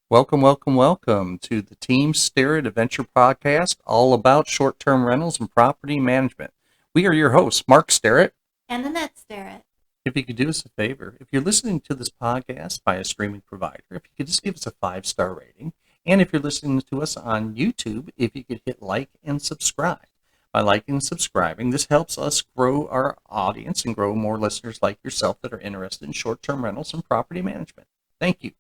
Welcome, welcome, welcome to the Team Starrett Adventure Podcast, all about short-term rentals and property management. We are your hosts, Mark Starrett. And Annette Starrett. If you could do us a favor, if you're listening to this podcast by a streaming provider, if you could just give us a 5-star rating, and if you're listening to us on YouTube, if you could hit like and subscribe. By liking and subscribing, this helps us grow our audience and grow more listeners like yourself that are interested in short-term rentals and property management. Thank you.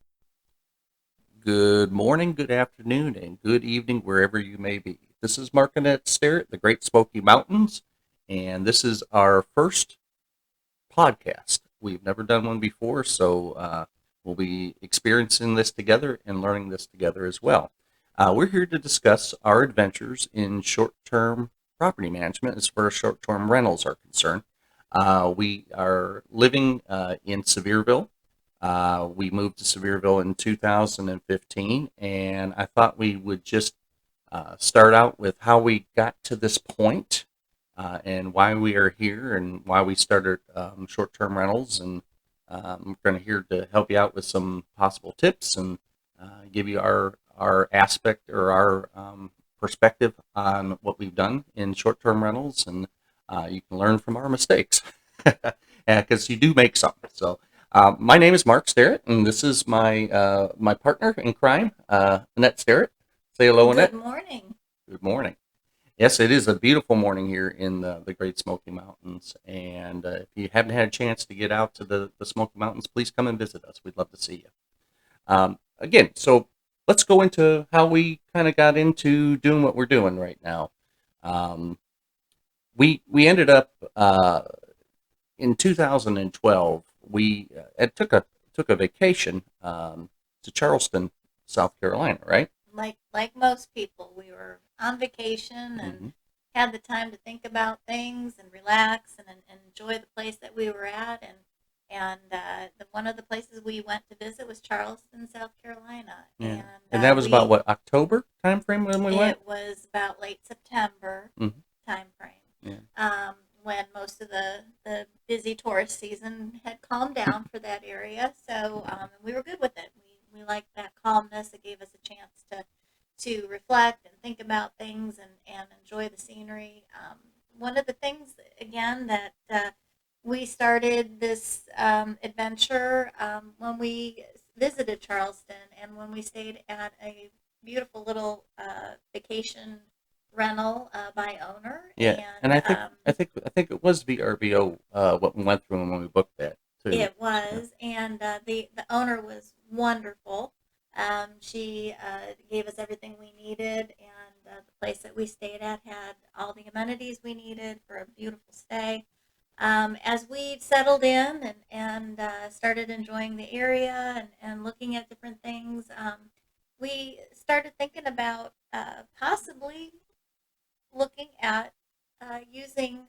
Good morning, good afternoon, and good evening, wherever you may be. This is Mark and Annette Starrett, the Great Smoky Mountains, and this is our first podcast. We've never done one before, so we'll be experiencing this together and learning this together as well. We're here to discuss our adventures in short-term property management as far as short-term rentals are concerned. We are living in Sevierville. We moved to Sevierville in 2015, and I thought we would just start out with how we got to this point, and why we are here and why we started short-term rentals. And we're going to here to help you out with some possible tips and give you our aspect or our perspective on what we've done in short-term rentals, and you can learn from our mistakes because you do make some. So. My name is Mark Starrett, and this is my partner in crime, Annette Starrett. Say hello, Good Annette. morning. Good morning. Yes, it is a beautiful morning here in the Great Smoky Mountains, and if you haven't had a chance to get out to the Smoky Mountains, please come and visit us. We'd love to see you. Again, so let's go into how we kind of got into doing what we're doing right now. Um, we ended up in 2012, we took a vacation to Charleston, South Carolina, right? Like most people, we were on vacation and Hmm. had the time to think about things and relax and enjoy the place that we were at. And one of the places we went to visit was Charleston, South Carolina. Yeah, And and that was about we what, October time frame when we went. it was about late September Hmm. time frame. Yeah. When most of the busy tourist season had calmed down for that area. So we were good with it. We liked that calmness. It gave us a chance to reflect and think about things and enjoy the scenery. One of the things, again, that we started this adventure when we visited Charleston and when we stayed at a beautiful little vacation rental by owner. Yeah, and I think it was VRBO what we went through when we booked that too. It So, was, and the owner was wonderful. She gave us everything we needed, and the place that we stayed at had all the amenities we needed for a beautiful stay. As we settled in and started enjoying the area and looking at different things, we started thinking about possibly looking at using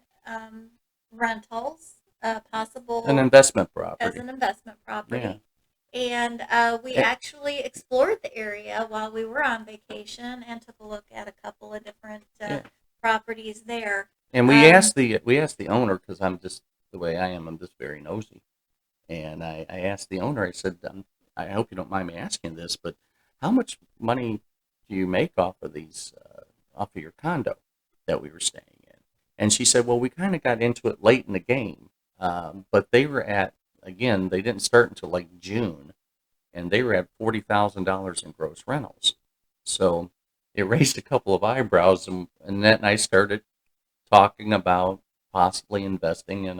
rentals, an possible investment as property. an investment Yeah. property. And we A- actually explored the area while we were on vacation and took a look at a couple of different Yeah. properties there. And Um, we asked the owner, because I'm just the way I am. I'm just very nosy. And I asked the owner, I said, I hope you don't mind me asking this, but how much money do you make off of off of your condo that we were staying in? And she said, well, we kind of got into it late in the game, but again, they didn't start until like June, and they were at $40,000 in gross rentals. So it raised a couple of eyebrows, and Annette and I started talking about possibly investing in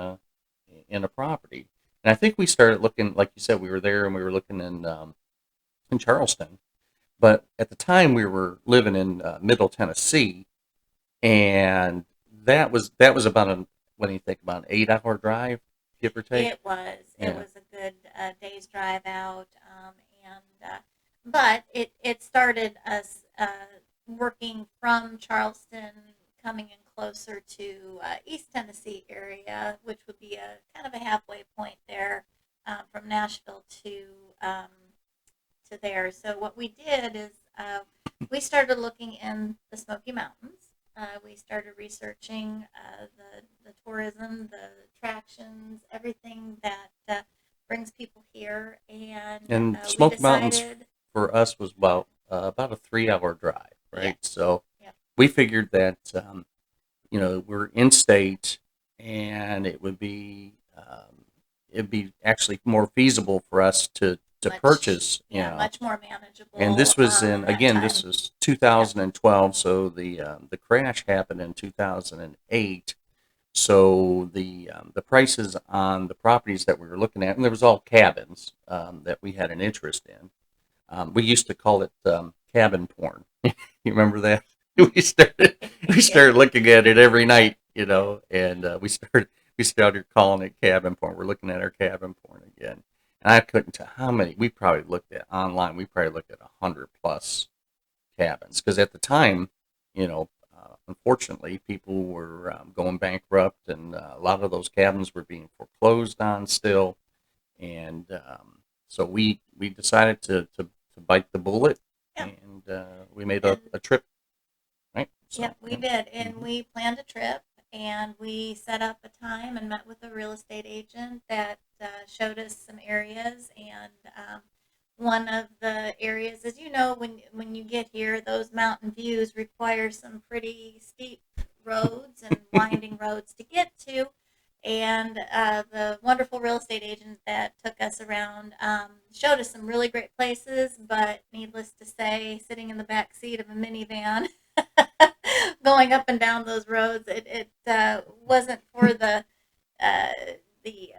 a property. And I think we started looking, like you said, we were there and we were looking in Charleston. But at the time, we were living in Middle Tennessee, and that was about what do you think, about an 8-hour drive, give or take? it Yeah. was a good day's drive out, but it started us working from Charleston, coming in closer to East Tennessee area, which would be a kind of a halfway point there from Nashville um, to there. So what we did is we started looking in the Smoky Mountains. We started researching the tourism, the attractions, everything that brings people here, and And we Smoky Mountains, decided. for us was about a 3 hour drive, Yeah. right? So Yeah. we figured that we're in state, and it'd be actually more feasible for us to Much, purchase, yeah, much more and manageable this was in that this time. was Yeah. 2012, so the crash happened in 2008. So the prices on the properties that we were looking at, and there was all cabins that we had an interest in. We used to call it cabin porn. You remember that? We started we Yeah. started looking at it every night, and we started calling it cabin porn. We're looking at our cabin porn again, and I couldn't tell how many we probably looked at online. We probably looked at 100+ cabins because at the time, unfortunately, people were going bankrupt, and a lot of those cabins were being foreclosed on still, and so we decided to bite the bullet, Yeah. and we made And a trip, right? yeah, So we yeah. did. And Hmm. we planned a trip and we set up a time and met with a real estate agent that showed us some areas. And one of the areas, as you know, when you get here, those mountain views require some pretty steep roads and winding roads to get to. And the wonderful real estate agent that took us around showed us some really great places, but needless to say, sitting in the back seat of a minivan going up and down those roads, it wasn't for uh, the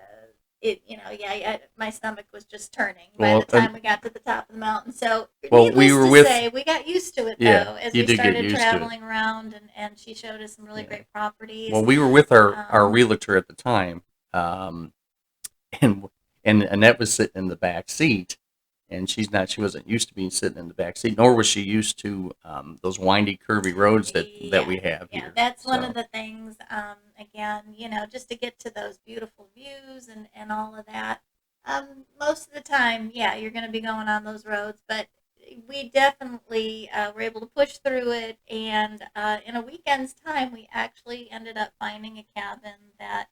yeah, my stomach was just turning by the Well, time we got to the top of the mountain. So, we needless were to with say, we got used to it yeah, though as you we did get started used to it. traveling around, and she showed us some really Yeah. great properties. Well, we were with our Um, realtor at the time, um, and Annette was sitting in the back seat, and she wasn't used to being sitting in the back seat, nor was she used to those windy, curvy roads that Yeah, we have yeah, here. that's one of So the things. Again, just to get to those beautiful views and all of that. Most of the time, yeah, you're going to be going on those roads, but we definitely were able to push through it. And in a weekend's time, we actually ended up finding a cabin that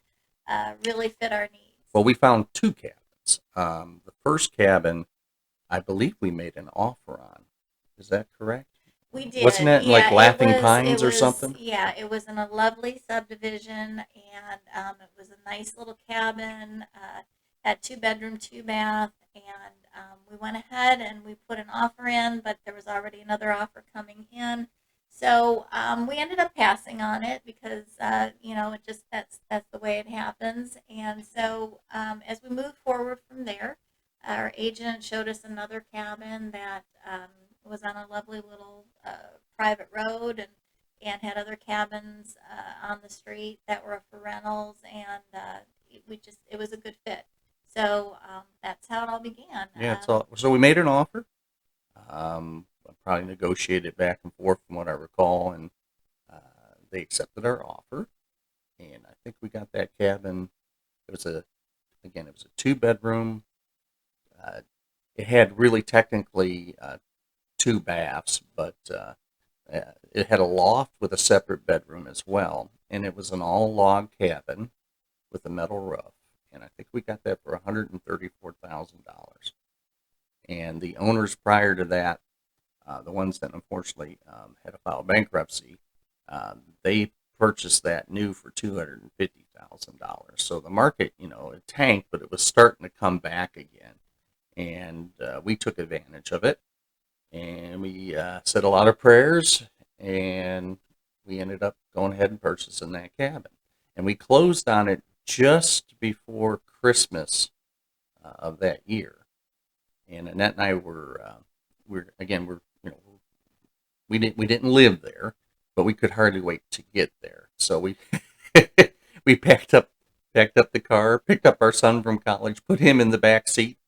really fit our needs. well, we found two cabins. The first cabin, I believe we made an offer on. Is that correct? We Wasn't did. that in like Yeah, Laughing Pines or something? yeah, it was in a lovely subdivision, and it was a nice little cabin, had 2 bedroom, 2 bath, and we went ahead and we put an offer in, but there was already another offer coming in. So we ended up passing on it because it just that's the way it happens. And so as we moved forward from there, our agent showed us another cabin that was on a lovely little private road, and had other cabins on the street that were for rentals, and it was a good fit. So that's how it all began. Yeah, so we made an offer. I probably negotiated back and forth from what I recall, and uh, they accepted our offer, and I think we got that cabin. It was it was a 2 bedroom. Uh, it had really technically 2 baths, but it had a loft with a separate bedroom as well, and it was an all log cabin with a metal roof, and I think we got that for $134,000. And the owners prior to that, the ones that unfortunately had to file bankruptcy, they purchased that new for $250,000. So the market, it tanked, but it was starting to come back again, and we took advantage of it, and we said a lot of prayers, and we ended up going ahead and purchasing that cabin, and we closed on it just before Christmas of that year. And Annette and I we're we didn't live there, but we could hardly wait to get there. So we we packed up the car, picked up our son from college, put him in the back seat.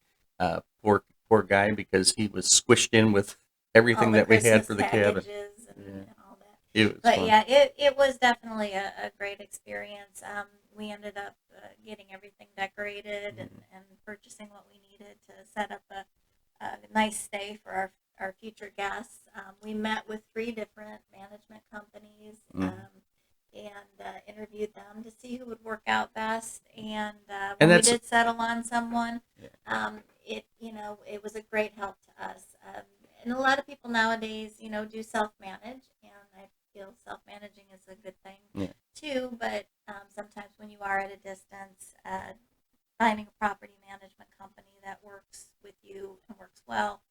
Poor guy, because he was squished in with All everything the that we had Christmas for the cabin. packages Yeah, and all that. it was But fun. yeah, it was definitely a great experience. We ended up getting everything decorated and purchasing what we needed to set up a nice stay for our future guests. We met with 3 different management companies Mm. and interviewed them to see who would work out best. And And when we that's did settle on someone, yeah. it was a great help to us. And a lot of people nowadays, do self manage, and I feel self managing is a good thing Yeah. too. But sometimes when you are at a distance, finding a property management company that works with you and works well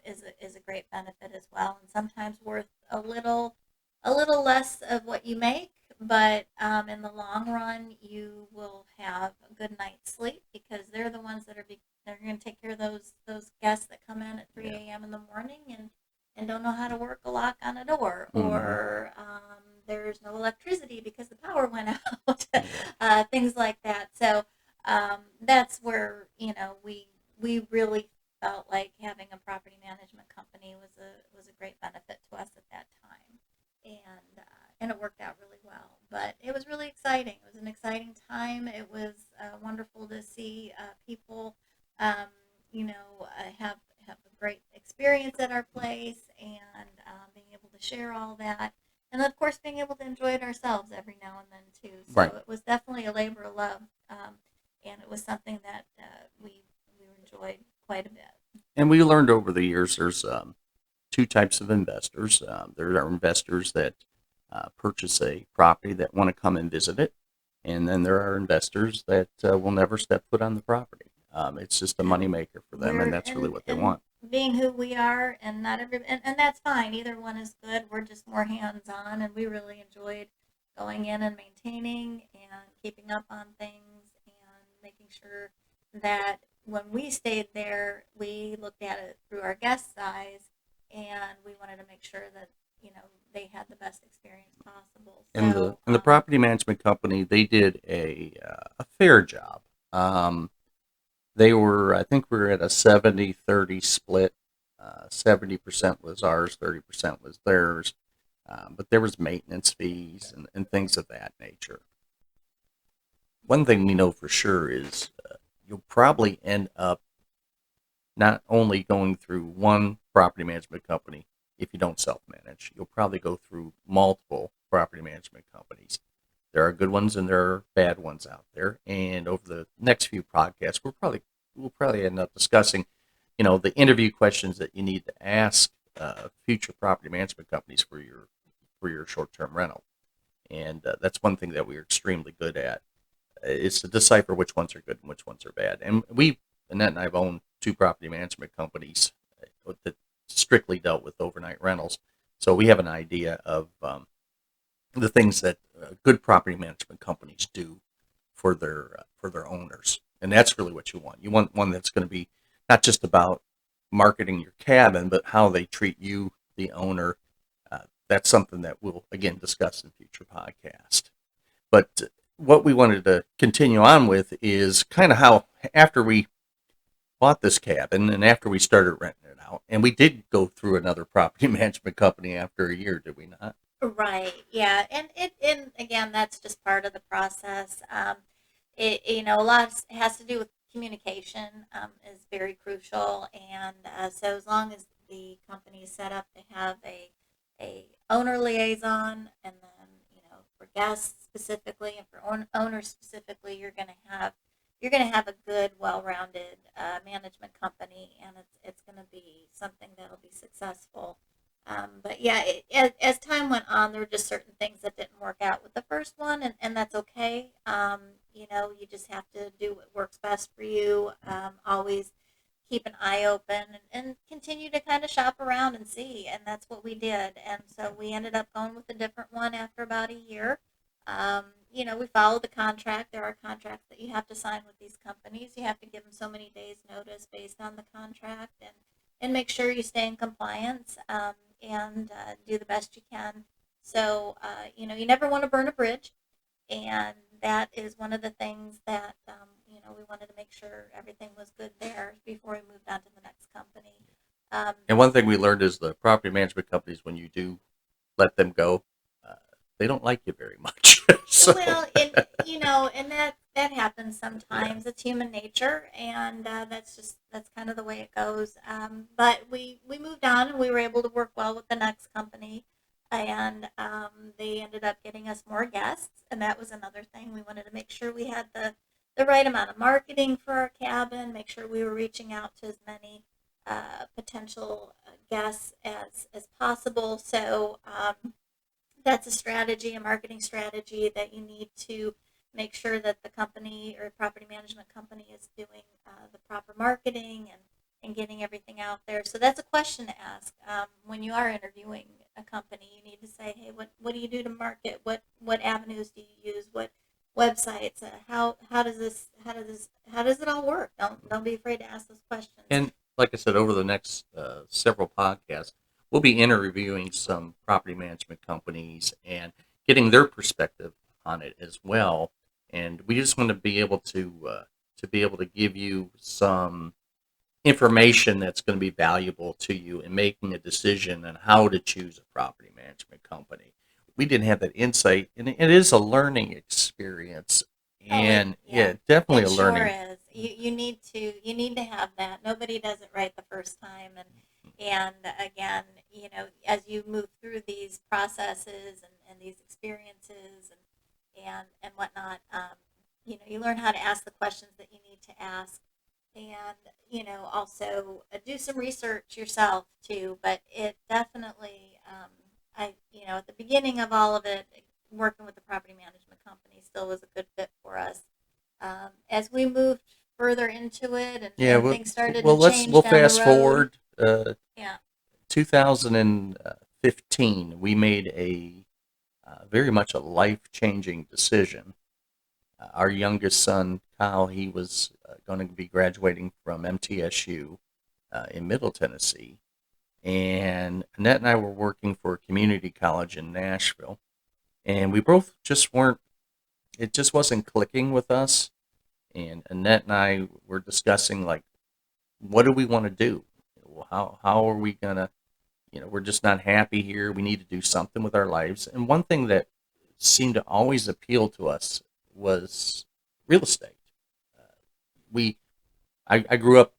is a great benefit as well, and sometimes worth a little less of what you make, but in the long run, you will have a good night's sleep because they're the ones they're going to take care of those guests that come in at 3 Yeah. a.m. in the morning and don't know how to work a lock on a door, Hmm. or there's no electricity because the power went out, Yeah. things like that. So that's where we really felt like having a property management company was a great benefit to us at that time, and it worked out really well. But it was really exciting. It was an exciting time. It was wonderful to see people, um, have a great experience at our place, and being able to share all that, and of course being able to enjoy it ourselves every now and then too. Right. So it was definitely a labor of love, and it was something that we enjoyed quite a bit. And we learned over the years there's two types of investors. There are investors that purchase a property that want to come and visit it, and then there are investors that will never step foot on the property. It's just a And moneymaker for them, and we're that's really what they and want. being who we are, and not every and that's fine. Either one is good. We're just more hands on, and we really enjoyed going in and maintaining and keeping up on things and making sure that when we stayed there, we looked at it through our guest eyes, and we wanted to make sure that they had the best experience possible. And the So and the property management company, they did a fair job. Um, I think we were at a 70-30 split. 70% was ours, 30% was theirs. But there was maintenance fees and things of that nature. One thing we know for sure is you'll probably end up not only going through one property management company if you don't self manage, you'll probably go through multiple property management companies. There are good ones and there are bad ones out there. And over the next few podcasts, we'll probably end up discussing, the interview questions that you need to ask future property management companies for your short term rental. And that's one thing that we're extremely good at is to decipher which ones are good and which ones are bad. And Annette and I've owned two property management companies that strictly dealt with overnight rentals, so we have an idea of the things that good property management companies do for their owners, and that's really what you want. You want one that's going to be not just about marketing your cabin, but how they treat you, the owner. That's something that we'll again discuss in future podcasts. But what we wanted to continue on with is kind of how after we bought this cabin and after we started renting it out, and we did go through another property management company after a year, did we not? right, yeah, and again, that's just part of the process. A lot has to do with communication, is very crucial, and so as long as the company is set up to have a owner liaison, and then for guests specifically and for owners specifically, you're going to have a good, well-rounded management company, and it's going to be something that'll be successful. But yeah, as time went on, there were just certain things that didn't work out with the first one, and that's okay. You just have to do what works best for you. Always keep an eye open, and continue to kind of shop around and see. And that's what we did. And so we ended up going with a different one after about a year. We follow the contract. There are contracts that you have to sign with these companies. You have to give them so many days notice based on the contract, and make sure you stay in compliance, and do the best you can. So, you never want to burn a bridge, and that is one of the things that we wanted to make sure everything was good there before we moved on to the next company. Um, And one thing we learned is the property management companies, when you do let them go, uh, they don't like you very much. So, well, and that happens yeah. sometimes. It's human nature, and that's kind of the way it goes. But we moved on, and we were able to work well with the next company, and they ended up getting us more guests, and that was another thing. We wanted to make sure we had the right amount of marketing for our cabin, make sure we were reaching out to as many potential guests as possible. So that's a strategy, a marketing strategy that you need to make sure that the company or property management company is doing the proper marketing and getting everything out there. So that's a question to ask when you are interviewing a company. You need to say, hey, what do you do to market? What avenues do you use? What websites? How does it all work? Don't be afraid to ask those questions. And like I said, over the next several podcasts, we'll be interviewing some property management companies and getting their perspective on it as well. And we just want to be able to give you some information that's going to be valuable to you in making a decision on how to choose a property management company. We didn't have that insight, and it is a learning experience. Oh, And yeah, yeah, definitely it a sure learning. is. You need to have that. Nobody does it right the first time, and again, as you move through these processes and these experiences and whatnot, you learn how to ask the questions that you need to ask, and also do some research yourself too. But it definitely, at the beginning of all of it, working with the property management company still was a good fit for us. As we moved further into it Yeah, and well, things started to well, change we'll down the fast road, forward. yeah. 2015, we made a very much a life changing decision. Our youngest son, Kyle, he was going to be graduating from MTSU in Middle Tennessee, and Annette and I were working for a community college in Nashville, and we both just weren't. It just wasn't clicking with us. And Annette and I were discussing, like, what do we want to do? How are we gonna, we're just not happy here. We need to do something with our lives. And one thing that seemed to always appeal to us was real estate. Uh, we I grew up.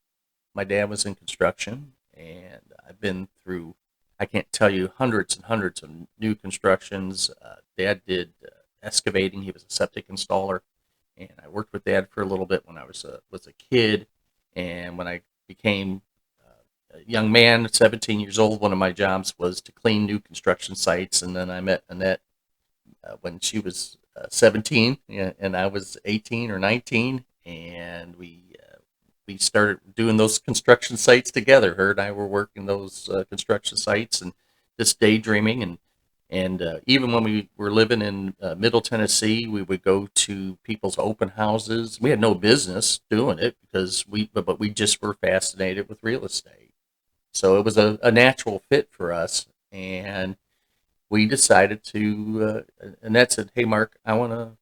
My dad was in construction, and I've been through. I can't tell you hundreds and hundreds of new constructions. Dad did excavating. He was a septic installer, and I worked with Dad for a little bit when I was a kid, and when I became a young man, 17 years old, one of my jobs was to clean new construction sites, and then I met Annette when she was 17, and I was 18 or 19, and we started doing those construction sites together. Her and I were working those construction sites and just daydreaming, and even when we were living in Middle Tennessee, we would go to people's open houses. We had no business doing it because but we just were fascinated with real estate. So it was a natural fit for us, and we decided to. Annette said, "Hey, Mark, I want to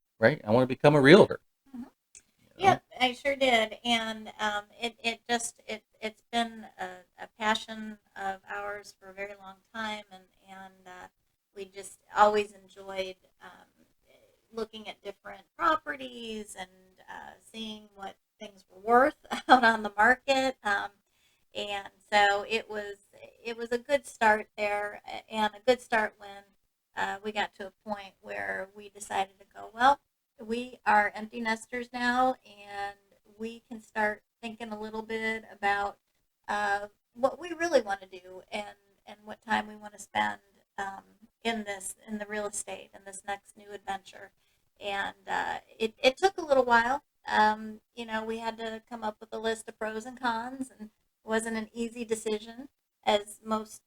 become a realtor." Mhm. You know? Yep, I sure did, and it's been a passion of ours for a very long time, and we just always enjoyed looking at different properties and seeing what things were worth out on the market, and so it was a good start there, and a good start when we got to a point where we decided to go, well, we are empty nesters now, and we can start thinking a little bit about what we really want to do and what time we want to spend in the real estate in this next new adventure. And it took a little while. We had to come up with a list of pros and cons, and it wasn't an easy decision, as most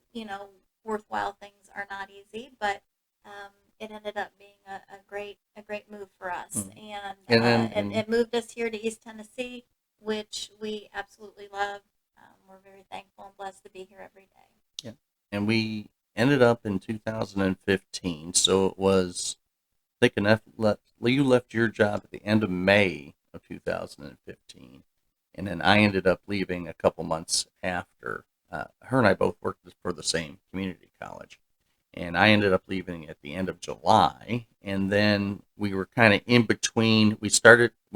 worthwhile things are not easy, but it ended up being a great move for us, Mm. and And then it moved us here to East Tennessee, which we absolutely love. We're very thankful and blessed to be here every day. yeah, and we ended up in 2015. So it was. I think you left your job at the end of May of 2015, and then I ended up leaving a couple months after. Her and I both worked for the same community college, and I ended up leaving at the end of July, and then we were kind of in between. We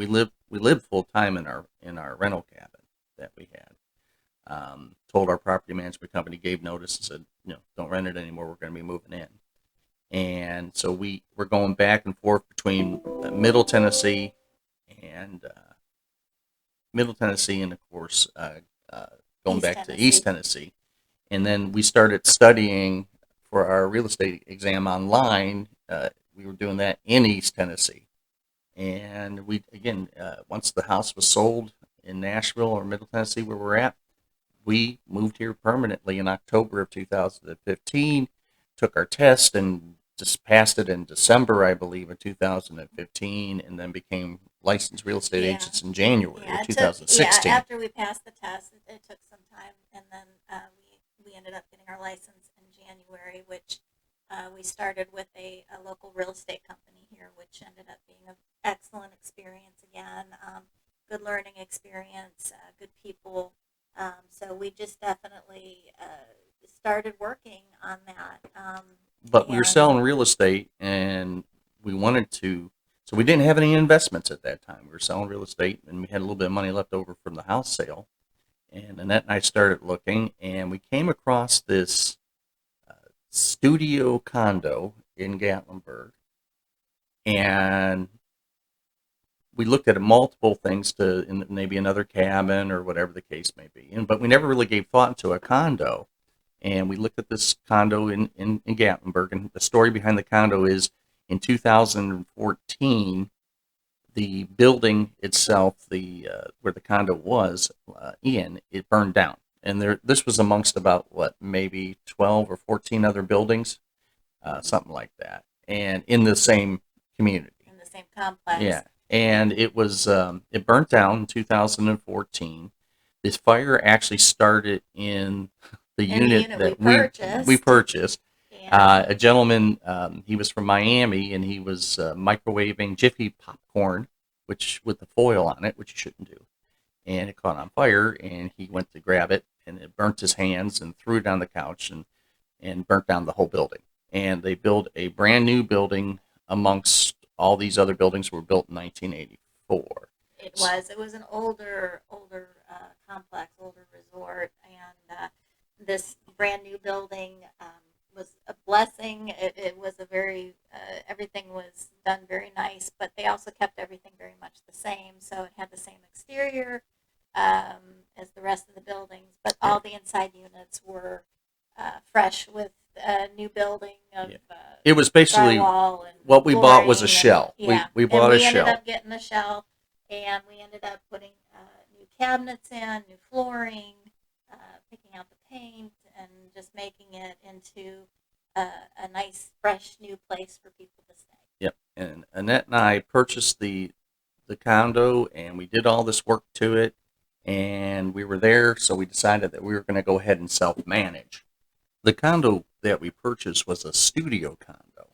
lived full time in our rental cabin that we had. Told our property management company, gave notice, and said, don't rent it anymore. We're going to be moving in, and so we were going back and forth between Middle Tennessee and Middle Tennessee, and of course uh, going East back to East Tennessee. Tennessee. And then we started studying for our real estate exam online. We were doing that in East Tennessee. And we, again, once the house was sold in Nashville or Middle Tennessee, where we're at, we moved here permanently in October of 2015, took our test and just passed it in December, I believe, of 2015, and then became licensed real estate Yeah. agents in January of Yeah, it took, 2016. after we passed the test, it took some time, and then we ended up getting our license in January, which we started with a local real estate company here, which ended up being an excellent experience again. Good learning experience, good people. So we just definitely started working on that. But we were And selling real estate, and we wanted to, so we didn't have any investments at that time. We were selling real estate, and we had a little bit of money left over from the house sale. And Annette and I started looking, and we came across this studio condo in Gatlinburg, and we looked at multiple things to maybe another cabin or whatever the case may be. But we never really gave thought into a condo. And we looked at this condo in Gatlinburg, and the story behind the condo is in 2014, the building itself, the where the condo was it burned down, and this was amongst about what maybe 12 or 14 other buildings, something like that, and in the same community. in the same complex. Yeah, and it burnt down in 2014. This fire actually started in the In the unit unit that we purchased. purchased. And A gentleman, he was from Miami, and he was microwaving Jiffy popcorn, which with the foil on it, which you shouldn't do. And it caught on fire, and he went to grab it, and it burnt his hands and threw it on the couch and burnt down the whole building. And they built a brand new building amongst all these other buildings were built in 1984. it was an older complex, older resort, and this brand new building was a blessing. It was a very everything was done very nice, but they also kept everything very much the same. So it had the same exterior as the rest of the buildings, but all the inside units were fresh with a new building of Yeah. It was basically drywall and what we bought was a flooring, shell. and yeah, We and bought a we ended shell. up getting the shell, and we ended up putting new cabinets in, new flooring, picking out the paint, and just making it into a nice, fresh, new place for people to stay. Yep. And Annette and I purchased the condo, and we did all this work to it, and we were there, so we decided that we were going to go ahead and self-manage. The condo that we purchased was a studio condo,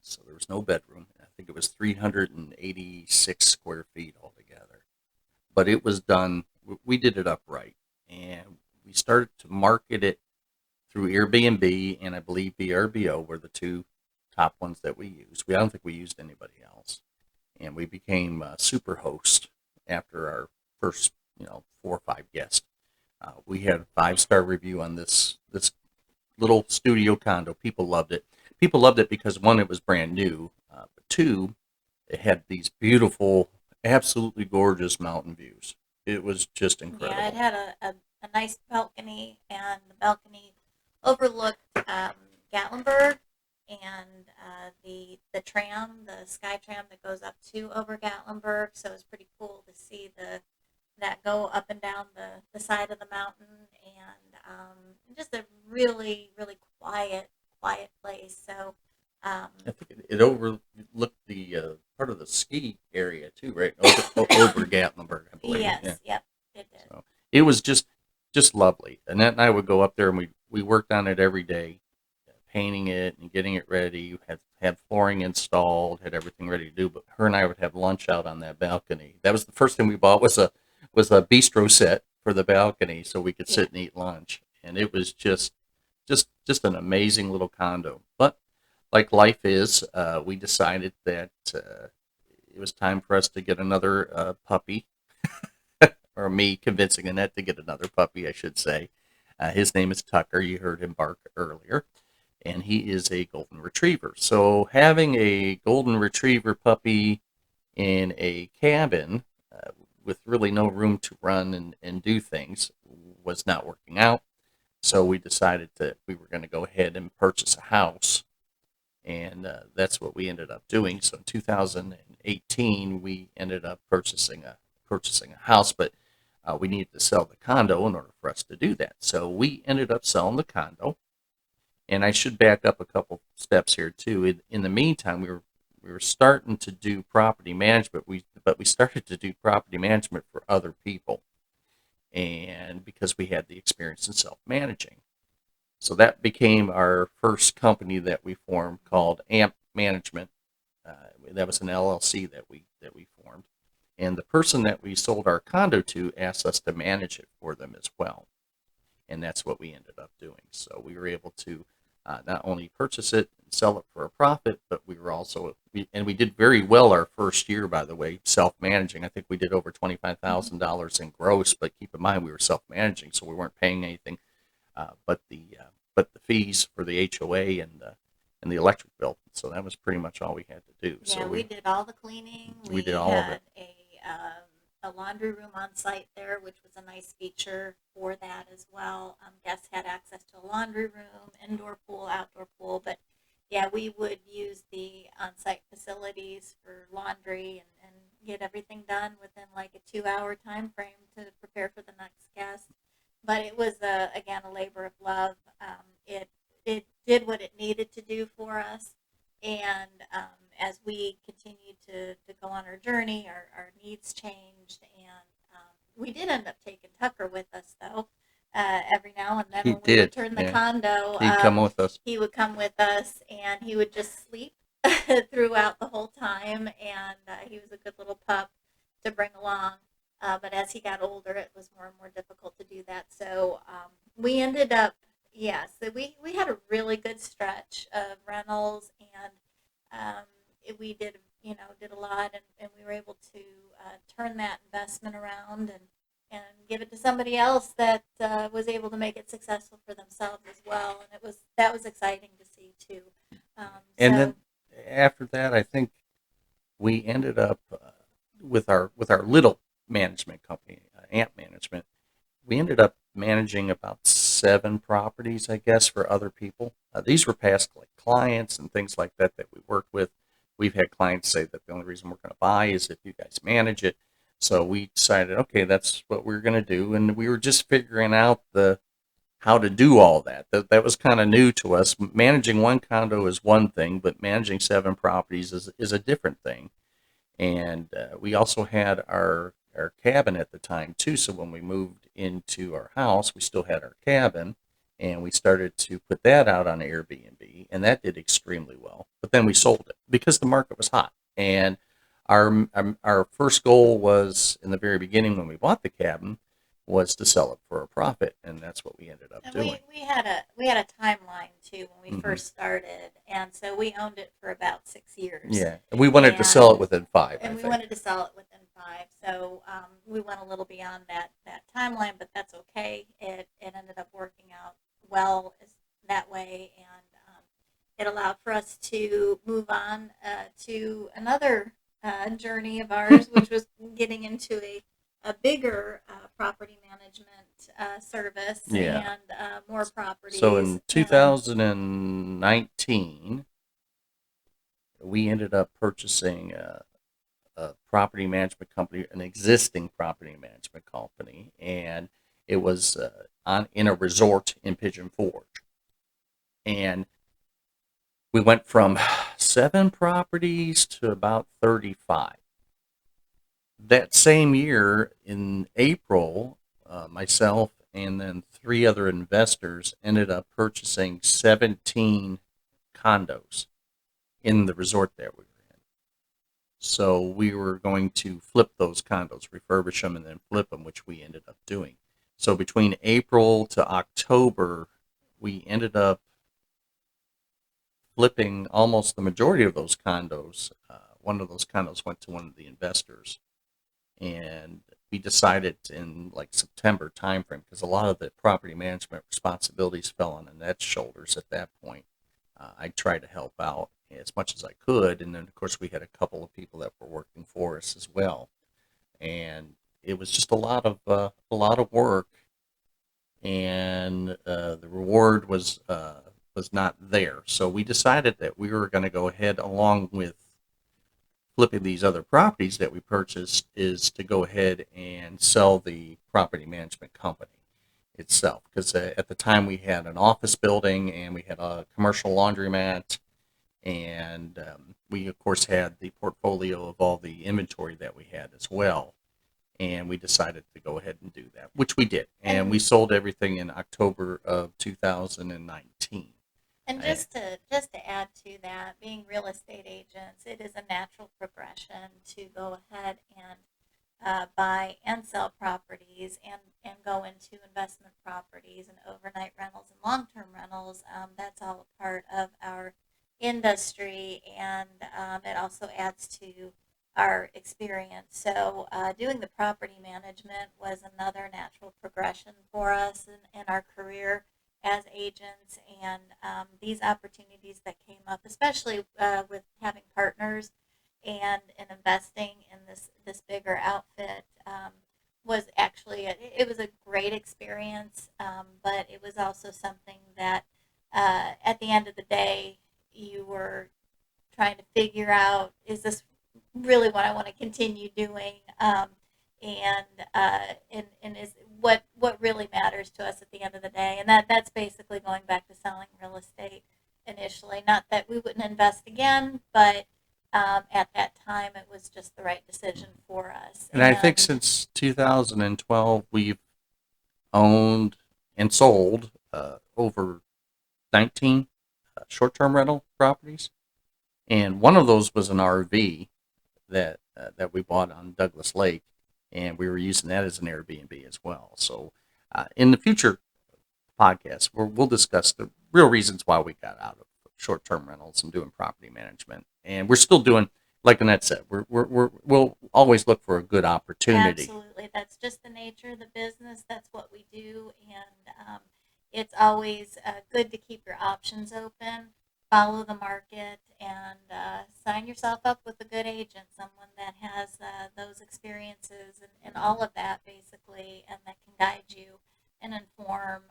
so there was no bedroom. I think it was 386 square feet altogether. But it was done, we did it upright, and we started to market it through Airbnb and I believe VRBO were the two top ones that we used. I don't think we used anybody else, and we became super host after our first 4 or 5 guests. We had a 5-star review on this little studio condo. People loved it. People loved it because one, it was brand new, but two, it had these beautiful, absolutely gorgeous mountain views. It was just incredible. Yeah, it had a nice balcony, and the balcony overlooked Gatlinburg and the tram, the sky tram that goes up to over Gatlinburg. So it's pretty cool to see that go up and down the side of the mountain, and just a really really quiet place. So I think it overlooked the part of the ski area too, right? Over Gatlinburg, I believe. Yeah. yes, yep, it did. So it was just lovely. Annette and I would go up there, and we worked on it every day, painting it and getting it ready. Had flooring installed, had everything ready to do. But her and I would have lunch out on that balcony. That was the first thing we bought was a bistro set for the balcony, so we could Yeah. sit and eat lunch. And it was just an amazing little condo. But like life is, we decided that it was time for us to get another puppy, or me convincing Annette to get another puppy, I should say. His name is Tucker. You heard him bark earlier, and he is a golden retriever. So having a golden retriever puppy in a cabin with really no room to run and do things was not working out. So we decided that we were going to go ahead and purchase a house, and that's what we ended up doing. So in 2018, we ended up purchasing a house, but we needed to sell the condo in order for us to do that. So we ended up selling the condo, and I should back up a couple steps here too. In the meantime, we were starting to do property management. But we started to do property management for other people, and because we had the experience in self managing. So that became our first company that we formed called AMP Management. Uh, that was an LLC that we formed, and the person that we sold our condo to asked us to manage it for them as well, and that's what we ended up doing. So we were able to not only purchase it and sell it for a profit, but we did very well our first year. By the way, self-managing. I think we did over $25,000 in gross, but keep in mind we were self-managing, so we weren't paying anything but the fees for the HOA and the electric bill. So that was pretty much all we had to do. Yeah, So we did all the cleaning. we did We all of it. had a laundry room on site there, which was a nice feature for that as well. Guests had access to a laundry room, indoor pool, outdoor pool. But yeah, we would use the on site facilities for laundry and get everything done within like a 2 hour time frame to prepare for the next guest. But it was, again, a labor of love. It did what it needed to do for us. And as we continued to go on our journey, our needs changed, and we did end up taking Tucker with us, though. Every now and then, He when we would did, turn the yeah. condo, He'd come with us. he would come with us, and he would just sleep throughout the whole time. And he was a good little pup to bring along. But as he got older, it was more and more difficult to do that. So we ended up, yes, we had a really good stretch of rentals, and we did a lot, and we were able to turn that investment around and give it to somebody else that was able to make it successful for themselves as well. And that was exciting to see too. And then after that, I think we ended up with our little management company, Ant Management. We ended up managing about 7 properties, I guess, for other people. These were past like clients and things like that we worked with. We've had clients say that the only reason we're going to buy is if you guys manage it. So we decided, okay, that's what we're going to do, and we were just figuring out the how to do all that. That was kind of new to us. Managing one condo is one thing, but managing 7 properties is a different thing. And we also had our cabin at the time too. So when we moved into our house, we still had our cabin, and we started to put that out on Airbnb, and that did extremely well. But then we sold it because the market was hot, and our first goal was in the very beginning when we bought the cabin was to sell it for a profit, and that's what we ended up And doing. we had a timeline too when we Mhm. first started, and so we owned it for about 6 years. Yeah, and we wanted to sell it within 5. And I we think. wanted to sell it within 5. So we went a little beyond that timeline, but that's okay. It ended up working out well that way, and it allowed for us to move on to another journey of ours, which was getting into a bigger property management service Yeah. and more properties. So in 2019, we ended up purchasing a property management company, an existing property management company, and it was in a resort in Pigeon Forge. And we went from 7 properties to about 35. That same year in April, myself and then 3 other investors ended up purchasing 17 condos in the resort that we were in. So we were going to flip those condos, refurbish them, and then flip them, which we ended up doing. So between April to October, we ended up flipping almost the majority of those condos. One of those condos went to one of the investors, and we decided in like September timeframe, because a lot of the property management responsibilities fell on Annette's shoulders at that point. I tried to help out, as much as I could. And then, of course, we had a couple of people that were working for us as well. And it was just a lot of work, and the reward was not there. So we decided that we were going to go ahead, along with flipping these other properties that we purchased, is to go ahead and sell the property management company itself. Because at the time we had an office building and we had a commercial laundromat, and we of course had the portfolio of all the inventory that we had as well. And we decided to go ahead and do that, which we did. And we And sold everything in October of 2019. And I, just to add to that, being real estate agents, it is a natural progression to go ahead and buy and sell properties and go into investment properties and overnight rentals and long term rentals. That's all a part of our industry, and it also adds to our experience. So, doing the property management was another natural progression for us in our career as agents, and these opportunities that came up, especially with having partners and investing in this bigger outfit, was actually it was a great experience, but it was also something that at the end of the day you were trying to figure out, is this really what I want to continue doing, and and is what really matters to us at the end of the day, and that's basically going back to selling real estate initially. Not that we wouldn't invest again, but at that time it was just the right decision for us. and I think since 2012, we've owned and sold over 19 short-term rental properties, and one of those was an RV that we bought on Douglas Lake, and we were using that as an Airbnb as well. So, in the future podcasts, we'll discuss the real reasons why we got out of short-term rentals and doing property management. And we're still doing, like Annette said, we'll always look for a good opportunity. Absolutely. That's just the nature of the business. That's what we do. And it's always good to keep your options open, follow the market, and sign yourself up with a good agent, someone that has those experiences and all of that, basically, and that can guide you and inform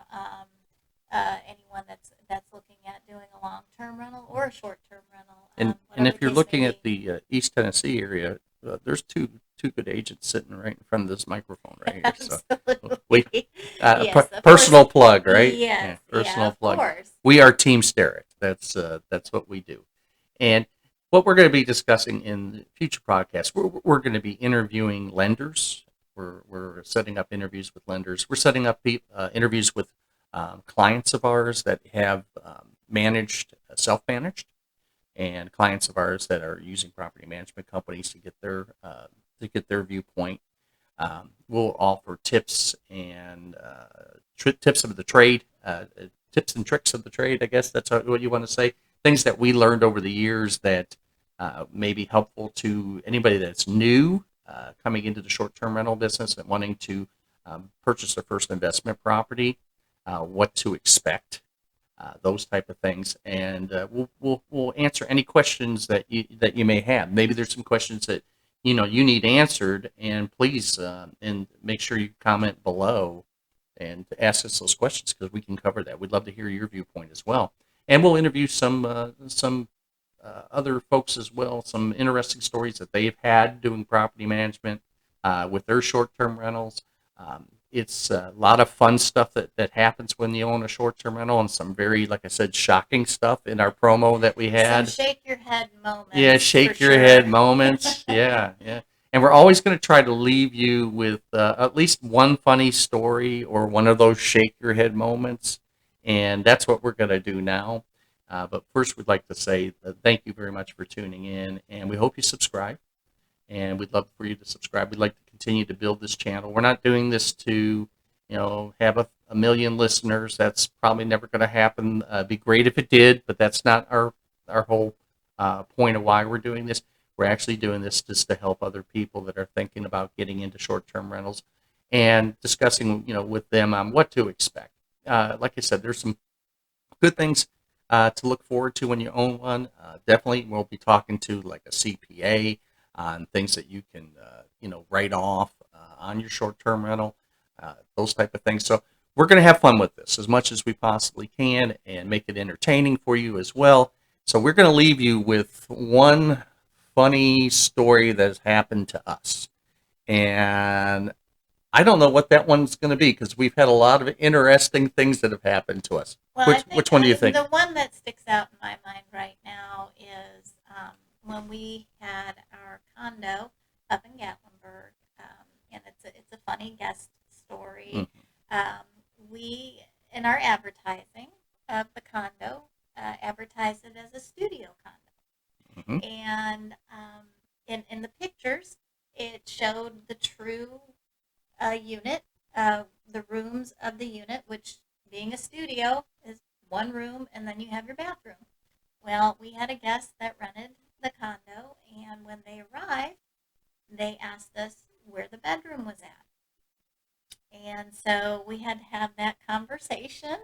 anyone that's looking at doing a long-term rental or a short-term rental, And whatever if the you're case may looking at be. the East Tennessee area, there's two good agents sitting right in front of this microphone right here. So we Absolutely. Yes, of course. personal plug, right? Yes, Yeah, yeah, personal of plug. course. We are Team Starrett. That's what we do. And what we're going to be discussing in future podcasts, we're going to be interviewing lenders. We're setting up interviews with lenders. We're setting up interviews with clients of ours that have managed, self-managed, and clients of ours that are using property management companies to get their viewpoint. We'll offer tips and tips of the trade, tips and tricks of the trade. I guess that's what you want to say. Things that we learned over the years that may be helpful to anybody that's new coming into the short-term rental business and wanting to purchase their first investment property. What to expect, those type of things, and we'll answer any questions that you may have. Maybe there's some questions that you need answered, and please and make sure you comment below and ask us those questions because we can cover that. We'd love to hear your viewpoint as well, and we'll interview some other folks as well, some interesting stories that they've had doing property management with their short-term rentals. It's a lot of fun stuff that happens when you own a short-term rental, and some very, like I said, shocking stuff in our promo that we Some had. shake your head Yeah, moments for shake your head sure. moments. Yeah, yeah. And we're always going to try to leave you with at least one funny story or one of those shake your head moments. And that's what we're going to do now. But first, we'd like to say thank you very much for tuning in, and we hope you subscribe. And we'd love for you to subscribe. We'd like to continue to build this channel. We're not doing this to, have a million listeners. That's probably never going to happen. It'd be great if it did, but that's not our whole point of why we're doing this. We're actually doing this just to help other people that are thinking about getting into short-term rentals and discussing, with them on what to expect. Like I said, there's some good things to look forward to when you own one. Definitely, we'll be talking to like a CPA on things that you can, write off on your short-term rental, those type of things. So we're going to have fun with this as much as we possibly can and make it entertaining for you as well. So we're going to leave you with one funny story that has happened to us. And I don't know what that one's going to be because we've had a lot of interesting things that have happened to us. Well, I think Which one do you think? the one that sticks out in my mind right now is when we had our condo up in Gatlinburg, and it's a funny guest story. Um, we in our advertising of the condo advertised it as a studio condo, and in the pictures it showed the true unit, the rooms of the unit, which being a studio is one room and then you have your bathroom. Well, we had a guest that rented the condo, and when they arrived, they asked us where the bedroom was at. And so we had to have that conversation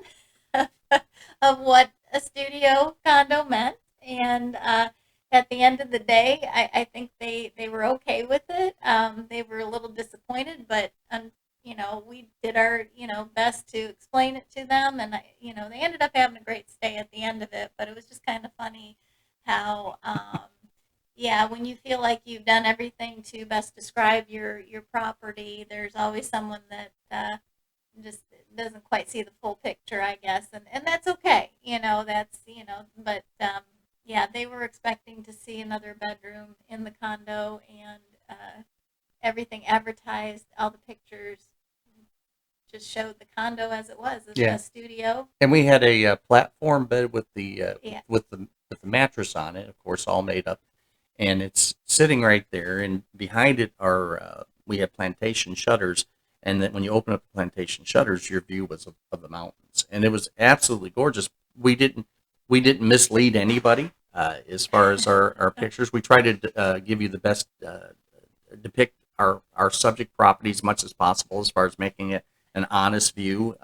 of what a studio condo meant. And at the end of the day, I think they were okay with it. They were a little disappointed, but we did our best to explain it to them, and they ended up having a great stay at the end of it. But it was just kind of funny how yeah, when you feel like you've done everything to best describe your property, there's always someone that just doesn't quite see the full picture, I guess, and that's okay. But yeah, they were expecting to see another bedroom in the condo, and everything advertised, all the pictures just showed the condo as it was, a studio. And we had a platform bed with the Yeah. with the mattress on it, of course, all made up, and it's sitting right there. And behind it are we had plantation shutters, and then when you open up the plantation shutters, your view was of the mountains, and it was absolutely gorgeous. We didn't mislead anybody as far as our pictures. We try to give you the best depict our subject property as much as possible as far as making it an honest view.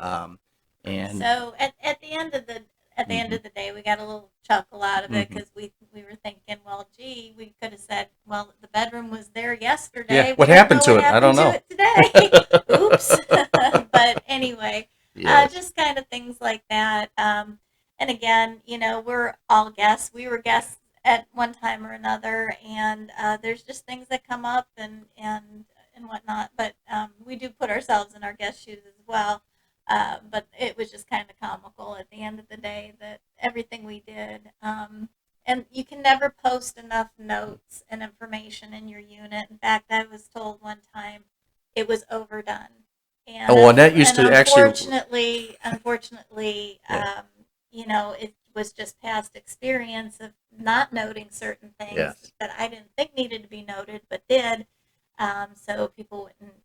And so at the end of the day, we got a little chuckle out of it because we were thinking, well, gee, we could have said, well, the bedroom was there yesterday. Yeah, what happened to it? I don't know. Today. Oops. But anyway, yes. just kind of things like that. And again, we're all guests. We were guests at one time or another, and there's just things that come up and whatnot. But we do put ourselves in our guest shoes as well. But it was just kind of comical at the end of the day that everything we did. And you can never post enough notes and information in your unit. In fact, I was told one time it was overdone. And that used to unfortunately, yeah. It was just past experience of not noting certain things that I didn't think needed to be noted, but did. So people wouldn't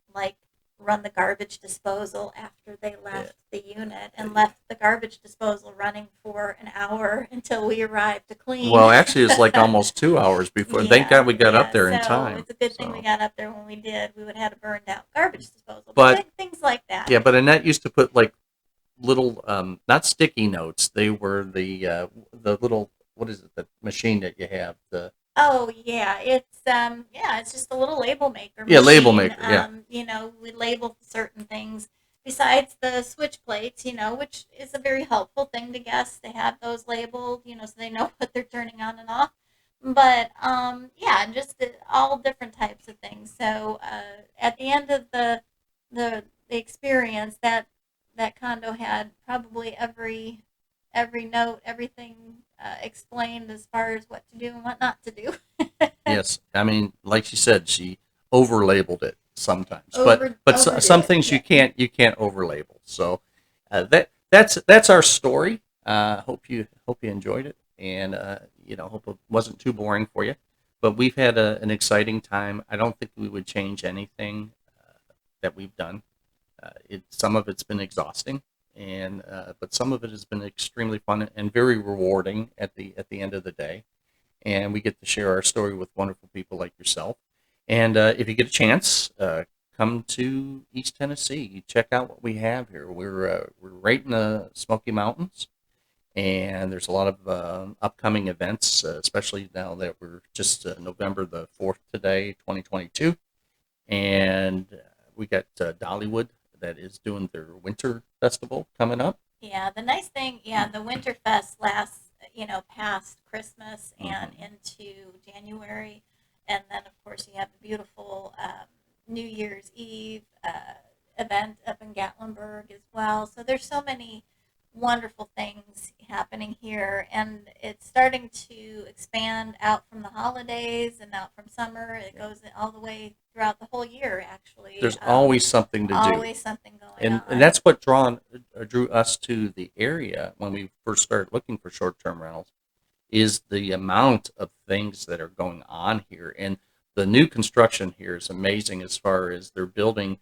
run the garbage disposal after they left the unit, and left the garbage disposal running for an hour until we arrived to clean. Well, actually, it was like almost 2 hours before. Thank God we got up there in time. It's a good thing we got up there when we did. We would have had a burned out garbage disposal, but things like that. Yeah, but Annette used to put like little, not sticky notes. They were the little, what is it? The machine that you have. Oh yeah, it's just a little label maker. Yeah, machine. label maker. Yeah. We label certain things besides the switch plates. Which is a very helpful thing to guests to have those labeled. So they know what they're turning on and off. But yeah, just all different types of things. So at the end of the experience, that condo had probably every note, everything explained as far as what to do and what not to do. Yes, I mean, like she said, she over-labeled it sometimes, but some things you can't over-label. So that's our story. Hope you enjoyed it, and hope it wasn't too boring for you. But we've had an exciting time. I don't think we would change anything that we've done. Some of it's been exhausting, and but some of it has been extremely fun and very rewarding at the end of the day. And we get to share our story with wonderful people like yourself. And if you get a chance, come to East Tennessee. Check out what we have here. We're right in the Smoky Mountains, and there's a lot of upcoming events, especially now that we're just November the 4th today, 2022. And we got Dollywood that is doing their winter festival coming up. Yeah, the nice thing, yeah, the Winterfest lasts, past Christmas and Hmm. into January, and then of course you have the beautiful New Year's Eve event up in Gatlinburg as well. So there's so many wonderful things happening here, and it's starting to expand out from the holidays and out from summer. It goes all the way throughout the whole year, actually. There's always something to do. Always something going And on. that's what drew us to the area when we first started looking for short-term rentals, is the amount of things that are going on here. And the new construction here is amazing as far as they're building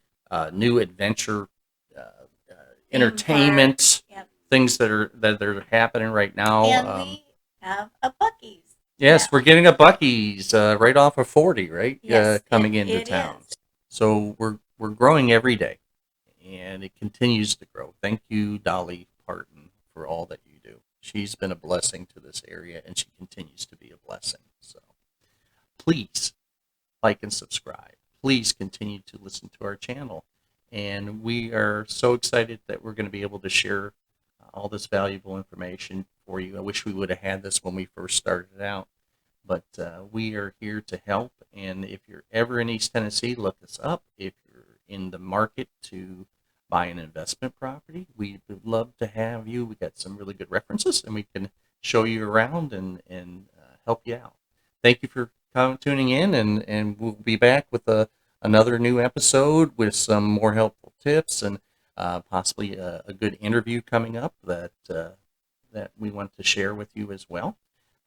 new adventure uh, uh, Theme parks. entertainment Yep. things that are happening right now. And we have a Bucky's Yes, we're now. getting a Bucky's right off of 40, right? Yes, Coming into it town. is. So we're growing every day, and it continues to grow. Thank you, Dolly Parton, for all that you do. She's been a blessing to this area, and she continues to be a blessing. So please like and subscribe. Please continue to listen to our channel. And we are so excited that we're going to be able to share all this valuable information for you. I wish we would have had this when we first started out, but we are here to help. And if you're ever in East Tennessee, look us up. If you're in the market to buy an investment property, we would love to have you. We got some really good references, and we can show you around and help you out. Thank you for tuning in, and we'll be back with another new episode with some more helpful tips and possibly a good interview coming up that we want to share with you as well.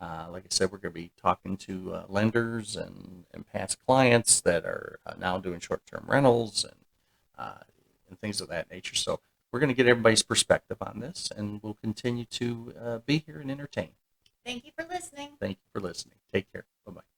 Like I said, we're going to be talking to lenders and past clients that are now doing short-term rentals and things of that nature. So we're going to get everybody's perspective on this, and we'll continue to be here and entertain. Thank you for listening. Thank you for listening. Take care. Bye-bye.